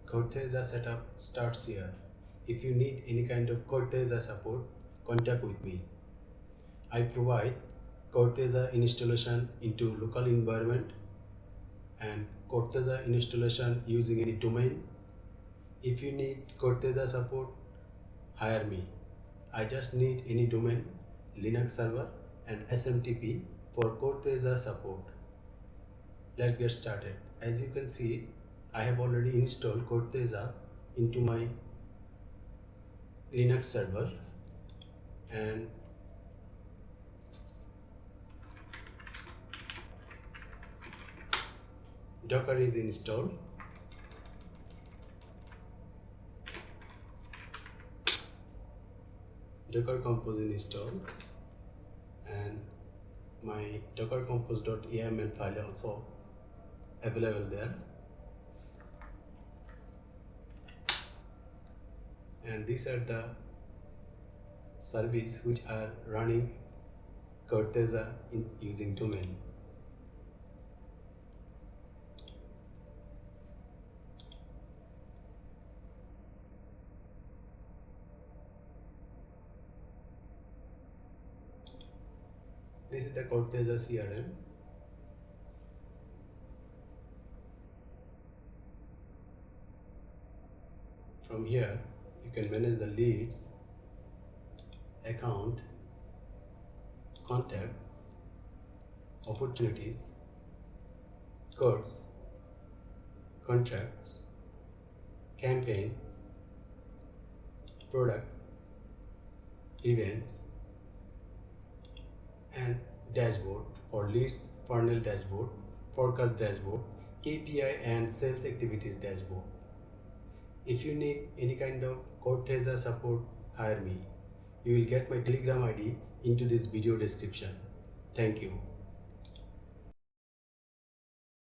Corteza setup starts here. If you need any kind of Corteza support, contact with me. I provide Corteza installation into local environment and Corteza installation using any domain. If you need Corteza support, hire me. I just need any domain, Linux server and SMTP for Corteza support. Let's get started. As you can see, I have already installed Corteza into my Linux server and Docker is installed. Docker Compose is installed and my docker compose.yaml file also available there. And these are the services which are running Corteza in using domain. This is the Corteza CRM. From here, you can manage the leads, account, contact, opportunities, codes, contracts, campaign, product, events, and dashboard for leads, funnel dashboard, forecast dashboard, KPI and sales activities dashboard. If you need any kind of Corteza support, hire me. You will get my Telegram ID into this video description. Thank you.